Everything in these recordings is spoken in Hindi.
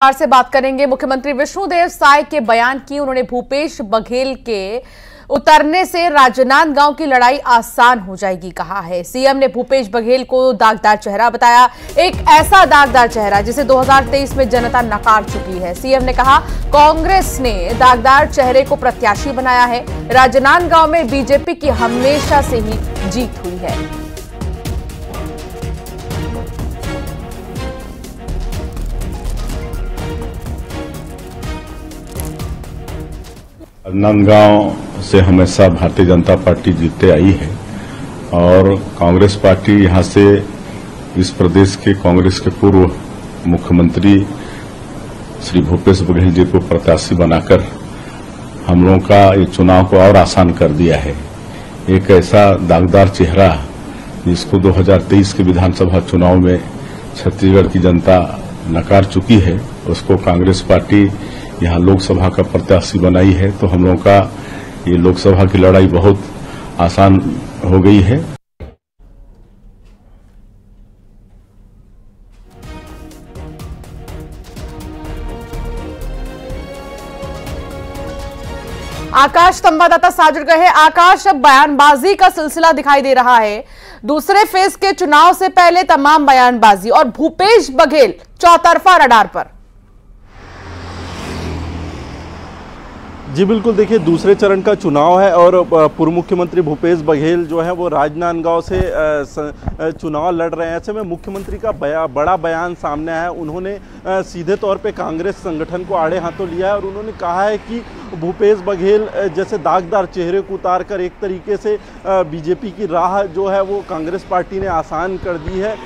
से बात करेंगे। मुख्यमंत्री विष्णुदेव साय के बयान की उन्होंने भूपेश बघेल के उतरने से राजनांदगांव की लड़ाई आसान हो जाएगी कहा है। सीएम ने भूपेश बघेल को दागदार चेहरा बताया, एक ऐसा दागदार चेहरा जिसे 2023 में जनता नकार चुकी है। सीएम ने कहा कांग्रेस ने दागदार चेहरे को प्रत्याशी बनाया है। राजनांदगांव में बीजेपी की हमेशा से ही जीत हुई है। राजनांदगांव से हमेशा भारतीय जनता पार्टी जीतते आई है और कांग्रेस पार्टी यहां से इस प्रदेश के कांग्रेस के पूर्व मुख्यमंत्री श्री भूपेश बघेल जी को प्रत्याशी बनाकर हम लोगों का ये चुनाव को और आसान कर दिया है। एक ऐसा दागदार चेहरा जिसको 2023 के विधानसभा चुनाव में छत्तीसगढ़ की जनता नकार चुकी है, उसको कांग्रेस पार्टी यहाँ लोकसभा का प्रत्याशी बनाई है, तो हम लोगों का ये लोकसभा की लड़ाई बहुत आसान हो गई है। आकाश संवाददाता साथ जुड़ गए हैं। आकाश, अब बयानबाजी का सिलसिला दिखाई दे रहा है। दूसरे फेज के चुनाव से पहले तमाम बयानबाजी और भूपेश बघेल चौतरफा रडार पर। जी बिल्कुल, देखिए दूसरे चरण का चुनाव है और पूर्व मुख्यमंत्री भूपेश बघेल जो है वो राजनांदगांव से चुनाव लड़ रहे हैं। ऐसे में मुख्यमंत्री का बड़ा बयान सामने आया है। उन्होंने सीधे तौर पे कांग्रेस संगठन को आड़े हाथों लिया है और उन्होंने कहा है कि भूपेश बघेल जैसे दागदार चेहरे को उतार कर एक तरीके से बीजेपी की राह जो है वो कांग्रेस पार्टी ने आसान कर दी है।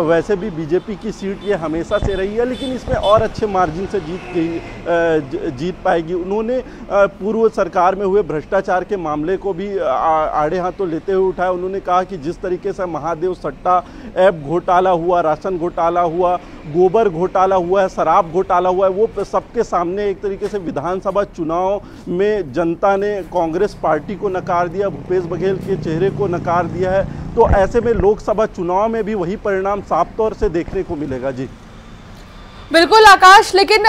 वैसे भी बीजेपी की सीट ये हमेशा से रही है, लेकिन इसमें और अच्छे मार्जिन से जीत पाएगी। उन्होंने पूर्व सरकार में हुए भ्रष्टाचार के मामले को भी आड़े हाथों लेते हुए उठाया। उन्होंने कहा कि जिस तरीके से महादेव सट्टा ऐप घोटाला हुआ, राशन घोटाला हुआ, गोबर घोटाला हुआ है, शराब घोटाला हुआ है, वो सबके सामने एक तरीके से विधानसभा चुनाव में जनता ने कांग्रेस पार्टी को नकार दिया, भूपेश बघेल के चेहरे को नकार दिया है। तो ऐसे में लोकसभा चुनाव में भी वही परिणाम साफ तौर से देखने को मिलेगा। जी बिल्कुल आकाश, लेकिन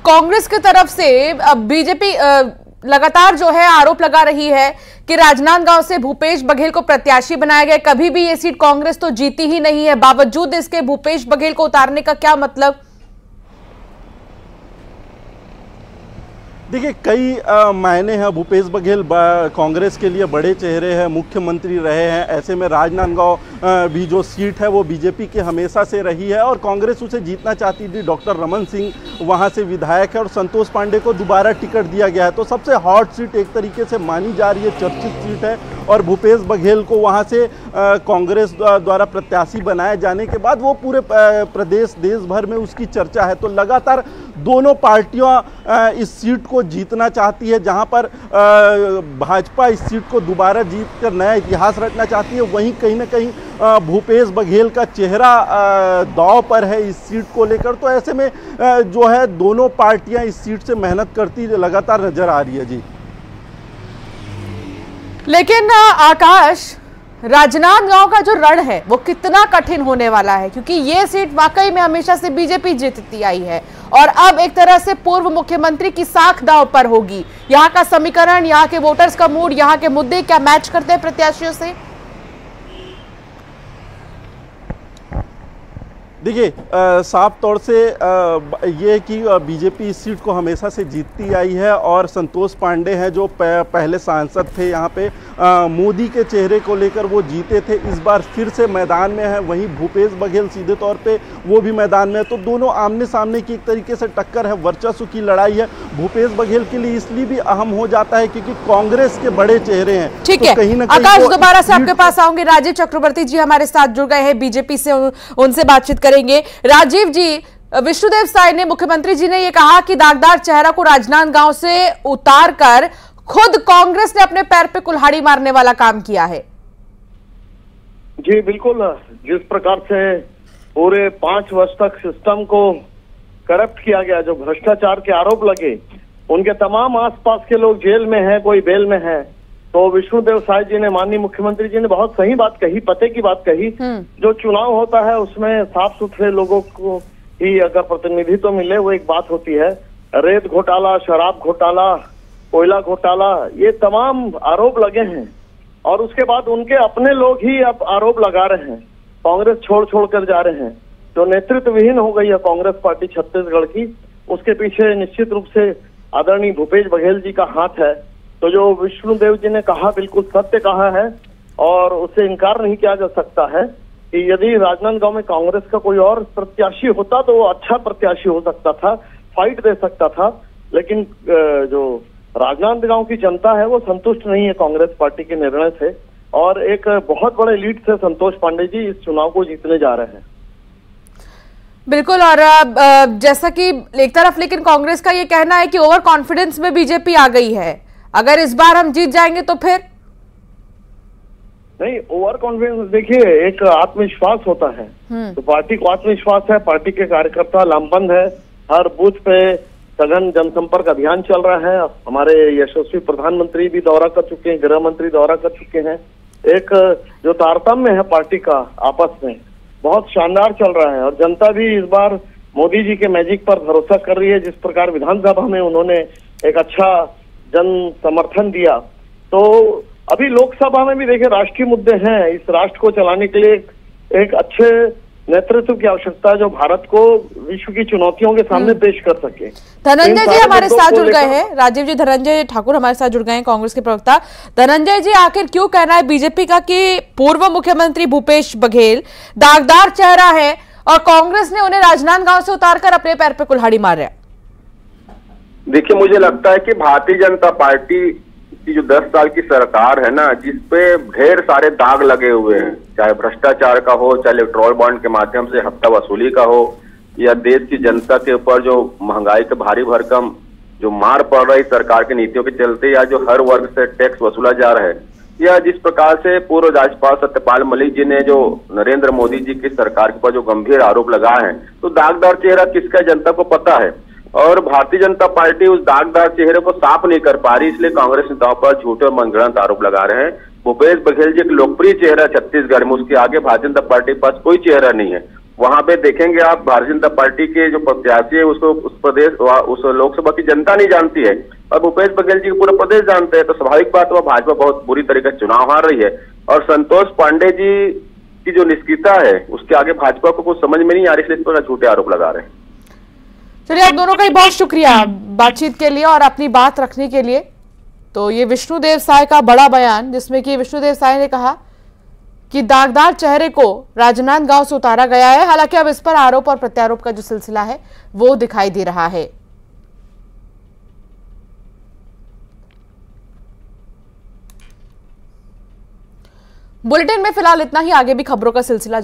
कांग्रेस की तरफ से बीजेपी लगातार जो है आरोप लगा रही है कि राजनांदगांव से भूपेश बघेल को प्रत्याशी बनाया गया। कभी भी ये सीट कांग्रेस तो जीती ही नहीं है, बावजूद इसके भूपेश बघेल को उतारने का क्या मतलब? देखिए कई मायने हैं। भूपेश बघेल कांग्रेस के लिए बड़े चेहरे हैं, मुख्यमंत्री रहे हैं। ऐसे में राजनांदगांव भी जो सीट है वो बीजेपी की हमेशा से रही है और कांग्रेस उसे जीतना चाहती थी। डॉक्टर रमन सिंह वहां से विधायक है और संतोष पांडे को दोबारा टिकट दिया गया है, तो सबसे हॉट सीट एक तरीके से मानी जा रही है, चर्चित सीट है। और भूपेश बघेल को वहां से कांग्रेस द्वारा प्रत्याशी बनाए जाने के बाद वो पूरे प्रदेश देश भर में उसकी चर्चा है। तो लगातार दोनों पार्टियां इस सीट को जीतना चाहती है। जहां पर भाजपा इस सीट को दोबारा जीतकर नया इतिहास रचना चाहती है, वहीं कहीं ना कहीं भूपेश बघेल का चेहरा दांव पर है इस सीट को लेकर। तो ऐसे में जो है दोनों पार्टियां इस सीट से मेहनत करती लगातार नजर आ रही है। जी लेकिन आकाश, राजनांदगांव का जो रण है वो कितना कठिन होने वाला है, क्योंकि ये सीट वाकई में हमेशा से बीजेपी जीतती आई है और अब एक तरह से पूर्व मुख्यमंत्री की साख दांव पर होगी। यहाँ का समीकरण, यहाँ के वोटर्स का मूड, यहाँ के मुद्दे क्या मैच करते हैं प्रत्याशियों से? देखिए साफ तौर से ये कि बीजेपी इस सीट को हमेशा से जीतती आई है और संतोष पांडे हैं जो पहले सांसद थे यहाँ पे, मोदी के चेहरे को लेकर वो जीते थे, इस बार फिर से मैदान में है। वहीं भूपेश बघेल सीधे तौर पे वो भी मैदान में है। तो दोनों आमने सामने की एक तरीके से टक्कर है, वर्चस्व की लड़ाई है। भूपेश बघेल के लिए इसलिए भी अहम हो जाता है क्योंकि कांग्रेस के बड़े चेहरे हैं। ठीक है, कहीं ना कहीं आकाश दोबारा से आपके पास आऊंगे। राजीव चक्रवर्ती जी हमारे साथ जुड़ गए हैं बीजेपी से, उनसे बातचीत करेंगे। राजीव जी, विष्णुदेव साय ने, मुख्यमंत्री जी ने यह कहा कि दागदार चेहरा को राजनांदगांव से उतार कर खुद कांग्रेस ने अपने पैर पे कुल्हाड़ी मारने वाला काम किया है। जी बिल्कुल, जिस प्रकार से पूरे 5 वर्ष तक सिस्टम को करप्ट किया गया, जो भ्रष्टाचार के आरोप लगे, उनके तमाम आसपास के लोग जेल में हैं, कोई बेल में है। तो विष्णुदेव साय जी ने, माननीय मुख्यमंत्री जी ने बहुत सही बात कही, पते की बात कही। जो चुनाव होता है उसमें साफ सुथरे लोगों को ही अगर प्रतिनिधित्व मिले वो एक बात होती है। रेत घोटाला, शराब घोटाला, कोयला घोटाला, ये तमाम आरोप लगे हैं और उसके बाद उनके अपने लोग ही अब आरोप लगा रहे हैं, कांग्रेस छोड़ कर जा रहे हैं। जो नेतृत्व विहीन हो गई है कांग्रेस पार्टी छत्तीसगढ़ की, उसके पीछे निश्चित रूप से आदरणीय भूपेश बघेल जी का हाथ है। तो जो विष्णुदेव जी ने कहा बिल्कुल सत्य कहा है और उससे इनकार नहीं किया जा सकता है कि यदि राजनांदगांव में कांग्रेस का कोई और प्रत्याशी होता तो वो अच्छा प्रत्याशी हो सकता था, फाइट दे सकता था। लेकिन जो राजनांदगांव की जनता है वो संतुष्ट नहीं है कांग्रेस पार्टी के निर्णय से और एक बहुत बड़े लीड से संतोष पांडे जी इस चुनाव को जीतने जा रहे हैं। बिल्कुल। और जैसा कि एक तरफ लेकिन कांग्रेस का ये कहना है कि ओवर कॉन्फिडेंस में बीजेपी आ गई है, अगर इस बार हम जीत जाएंगे तो फिर नहीं। ओवर कॉन्फिडेंस देखिए एक आत्मविश्वास होता है, तो पार्टी को आत्मविश्वास है, पार्टी के कार्यकर्ता लामबंद है, हर बूथ पे सघन जनसंपर्क अभियान चल रहा है। हमारे यशस्वी प्रधानमंत्री भी दौरा कर चुके हैं, गृह मंत्री दौरा कर चुके हैं। एक जो तारतम्य है पार्टी का आपस में बहुत शानदार चल रहा है और जनता भी इस बार मोदी जी के मैजिक पर भरोसा कर रही है। जिस प्रकार विधानसभा में उन्होंने एक अच्छा जन समर्थन दिया, तो अभी लोकसभा में भी देखिए राष्ट्रीय मुद्दे हैं। इस राष्ट्र को चलाने के लिए एक अच्छे नेतृत्व की आवश्यकता है जो भारत को विश्व की चुनौतियों के सामने पेश कर सके। धनंजय जी हमारे साथ जुड़ गए हैं, राजीव जी, धनंजय ठाकुर हमारे साथ जुड़ गए हैं, कांग्रेस के प्रवक्ता। धनंजय जी, आखिर क्यों कहना है बीजेपी का कि पूर्व मुख्यमंत्री भूपेश बघेल दागदार चेहरा है और कांग्रेस ने उन्हें राजनांदगांव से उतारकर अपने पैर पे कुल्हाड़ी मार रहा है? देखिए, मुझे लगता है कि भारतीय जनता पार्टी की जो 10 साल की सरकार है ना, जिसपे ढेर सारे दाग लगे हुए हैं, चाहे भ्रष्टाचार का हो, चाहे इलेक्ट्रॉल बॉन्ड के माध्यम से हफ्ता वसूली का हो, या देश की जनता के ऊपर जो महंगाई के भारी भरकम जो मार पड़ रही सरकार की नीतियों के चलते, या जो हर वर्ग से टैक्स वसूला जा रहा है, या जिस प्रकार से पूर्व राज्यपाल सत्यपाल मलिक जी ने जो नरेंद्र मोदी जी की सरकार के ऊपर जो गंभीर आरोप लगाए हैं, तो दागदार चेहरा किसका जनता को पता है और भारतीय जनता पार्टी उस दागदार चेहरे को साफ नहीं कर पा रही, इसलिए कांग्रेस नेताओं पर झूठे और मनगढ़ंत आरोप लगा रहे हैं। भूपेश बघेल जी एक लोकप्रिय चेहरा छत्तीसगढ़ में, उसके आगे भारतीय जनता पार्टी के पास कोई चेहरा नहीं है। वहां पे देखेंगे आप, भारतीय जनता पार्टी के जो प्रत्याशी है उसको उस प्रदेश उस लोकसभा की जनता नहीं जानती है और भूपेश बघेल जी को पूरा प्रदेश जानते हैं। तो स्वाभाविक बात है भाजपा बहुत बुरी तरीके से चुनाव हार रही है और संतोष पांडे जी की जो निष्क्रियता है उसके आगे भाजपा को कुछ समझ में नहीं आ रही, इसलिए इस पर झूठे आरोप लगा रहे हैं। चलिए, आप दोनों का ही बहुत शुक्रिया बातचीत के लिए और अपनी बात रखने के लिए। तो ये विष्णुदेव साय का बड़ा बयान, जिसमें कि विष्णुदेव साय ने कहा कि दागदार चेहरे को राजनांदगांव से उतारा गया है। हालांकि अब इस पर आरोप और प्रत्यारोप का जो सिलसिला है वो दिखाई दे रहा है। बुलेटिन में फिलहाल इतना ही, आगे भी खबरों का सिलसिला